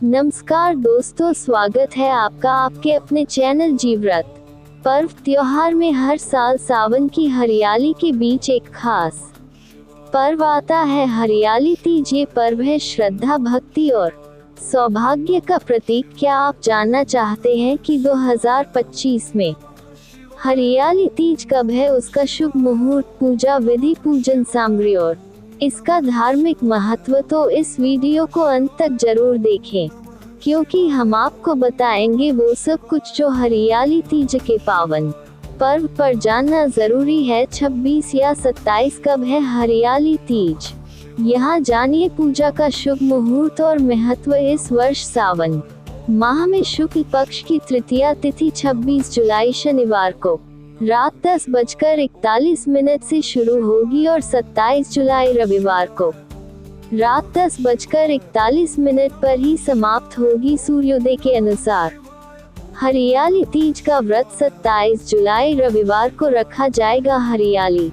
नमस्कार दोस्तों, स्वागत है आपका आपके अपने चैनल जीवव्रत। पर्व त्योहार में हर साल सावन की हरियाली के बीच एक खास पर्व आता है, हरियाली तीज। ये पर्व है श्रद्धा, भक्ति और सौभाग्य का प्रतीक। क्या आप जानना चाहते हैं कि 2025 में हरियाली तीज कब है, उसका शुभ मुहूर्त, पूजा विधि, पूजन सामग्री और इसका धार्मिक महत्व? तो इस वीडियो को अंत तक जरूर देखें, क्योंकि हम आपको बताएंगे वो सब कुछ जो हरियाली तीज के पावन पर्व पर जानना जरूरी है। 26 या 27 कब है हरियाली तीज, यहाँ जानिए पूजा का शुभ मुहूर्त और महत्व। इस वर्ष सावन माह में शुक्ल पक्ष की तृतीया तिथि 26 जुलाई शनिवार को रात 10:41 से शुरू होगी और 27 जुलाई रविवार को रात 10:41 पर ही समाप्त होगी सूर्योदय के अनुसार। हरियाली तीज का व्रत 27 जुलाई रविवार को रखा जाएगा। हरियाली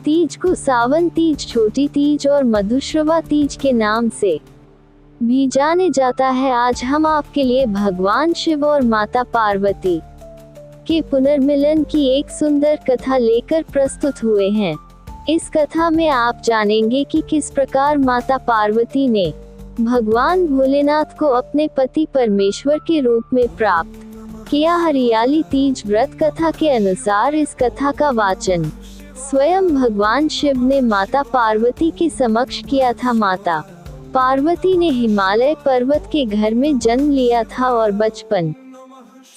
तीज को सावन तीज, छोटी तीज और मधुश्रवा तीज के नाम से भी जाने जाता है। आज हम आपके लिए भगवान शिव और माता पार्वती के पुनर्मिलन की एक सुंदर कथा लेकर प्रस्तुत हुए हैं। इस कथा में आप जानेंगे कि किस प्रकार माता पार्वती ने भगवान भोलेनाथ को अपने पति परमेश्वर के रूप में प्राप्त किया। हरियाली तीज व्रत कथा के अनुसार इस कथा का वाचन स्वयं भगवान शिव ने माता पार्वती के समक्ष किया था। माता पार्वती ने हिमालय पर्वत के घर में जन्म लिया था और बचपन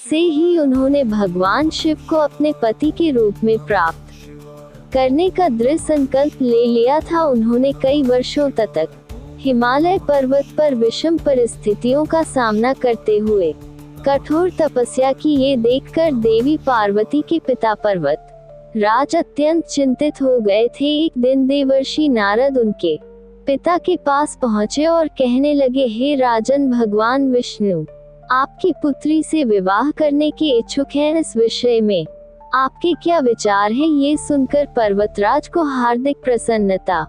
से ही उन्होंने भगवान शिव को अपने पति के रूप में प्राप्त करने का दृढ़ संकल्प ले लिया था। उन्होंने कई वर्षों तक हिमालय पर्वत पर विषम परिस्थितियों का सामना करते हुए कठोर तपस्या की। ये देखकर देवी पार्वती के पिता पर्वत राज अत्यंत चिंतित हो गए थे। एक दिन देवर्षि नारद उनके पिता के पास पहुँचे और कहने लगे, हे राजन, भगवान विष्णु आपकी पुत्री से विवाह करने के इच्छुक हैं। इस विषय में आपके क्या विचार हैं? ये सुनकर पर्वतराज को हार्दिक प्रसन्नता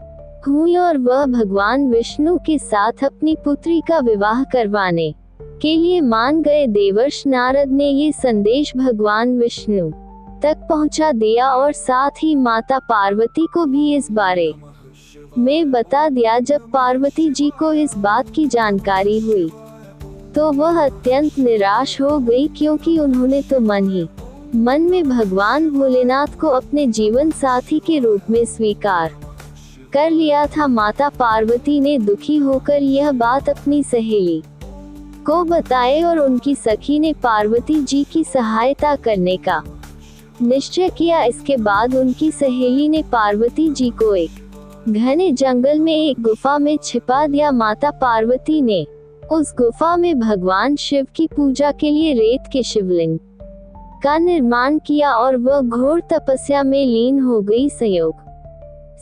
हुई और वह भगवान विष्णु के साथ अपनी पुत्री का विवाह करवाने के लिए मान गए। देवर्षि नारद ने ये संदेश भगवान विष्णु तक पहुंचा दिया और साथ ही माता पार्वती को भी इस बारे में बता दिया। जब पार्वती जी को इस बात की जानकारी हुई तो वह अत्यंत निराश हो गई, क्योंकि उन्होंने तो मन में भगवान भोलेनाथ को अपने जीवन साथी के रूप में स्वीकार कर लिया था। माता पार्वती ने दुखी होकर यह बात अपनी सहेली को बताई और उनकी सखी ने पार्वती जी की सहायता करने का निश्चय किया। इसके बाद उनकी सहेली ने पार्वती जी को एक घने जंगल में एक गुफा में छिपा दिया। माता पार्वती ने उस गुफा में भगवान शिव की पूजा के लिए रेत के शिवलिंग का निर्माण किया और वह घोर तपस्या में लीन हो गई। संयोग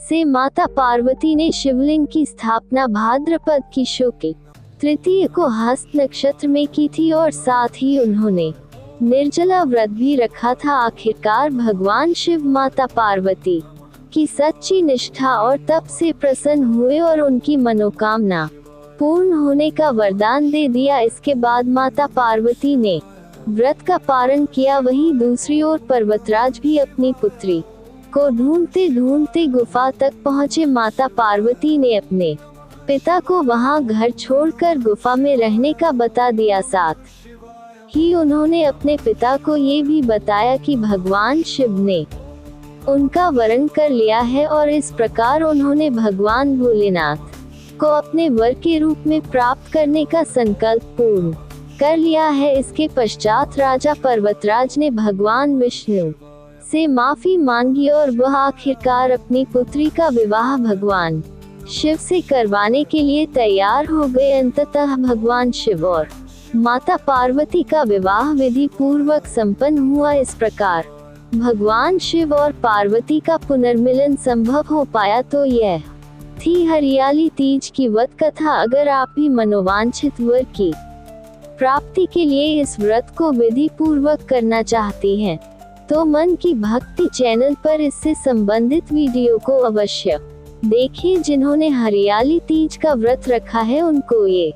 से माता पार्वती ने शिवलिंग की स्थापना भाद्रपद की शुक्ल तृतीया को हस्त नक्षत्र में की थी और साथ ही उन्होंने निर्जला व्रत भी रखा था। आखिरकार भगवान शिव माता पार्वती की सच्ची निष्ठा और तप से प्रसन्न हुए और उनकी मनोकामना पूर्ण होने का वरदान दे दिया। इसके बाद माता पार्वती ने व्रत का पारण किया। वहीं दूसरी ओर पर्वतराज भी अपनी पुत्री को ढूंढते ढूंढते गुफा तक पहुँचे। माता पार्वती ने अपने पिता को वहां घर छोड़कर गुफा में रहने का बता दिया। साथ ही उन्होंने अपने पिता को ये भी बताया कि भगवान शिव ने उनका वरण कर लिया है और इस प्रकार उन्होंने भगवान भोलेनाथ को अपने वर के रूप में प्राप्त करने का संकल्प पूर्ण कर लिया है। इसके पश्चात राजा पर्वतराज ने भगवान विष्णु से माफी मांगी और वह आखिरकार अपनी पुत्री का विवाह भगवान शिव से करवाने के लिए तैयार हो गए। अंततः भगवान शिव और माता पार्वती का विवाह विधि पूर्वक संपन्न हुआ। इस प्रकार भगवान शिव और पार्वती का पुनर्मिलन संभव हो पाया। तो यह थी हरियाली तीज की व्रत कथा। अगर आप भी मनोवांछित वर की प्राप्ति के लिए इस व्रत को विधि पूर्वक करना चाहती हैं, तो मन की भक्ति चैनल पर इससे संबंधित वीडियो को अवश्य देखें। जिन्होंने हरियाली तीज का व्रत रखा है उनको ये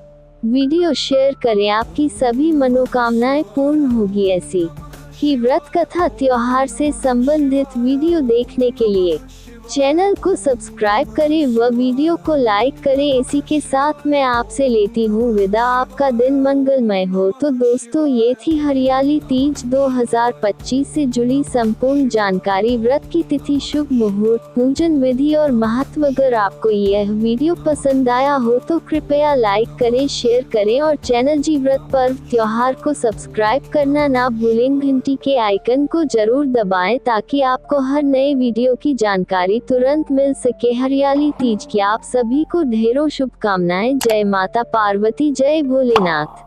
वीडियो शेयर करें, आपकी सभी मनोकामनाएं पूर्ण होगी। ऐसी ही व्रत कथा त्योहार से संबंधित वीडियो देखने के लिए चैनल को सब्सक्राइब करें व वीडियो को लाइक करें। इसी के साथ मैं आपसे लेती हूँ विदा। आपका दिन मंगलमय हो। तो दोस्तों, ये थी हरियाली तीज 2025 से जुड़ी संपूर्ण जानकारी। व्रत की तिथि, शुभ मुहूर्त, पूजन विधि और महत्व। अगर आपको यह वीडियो पसंद आया हो तो कृपया लाइक करें, शेयर करें और चैनल जीव्रत पर्व त्योहार को सब्सक्राइब करना ना भूलें। घंटी के आइकन को जरूर दबाएं ताकि आपको हर नए वीडियो की जानकारी तुरंत मिल सके। हरियाली तीज की आप सभी को ढेरों शुभकामनाएं। जय माता पार्वती, जय भोलेनाथ।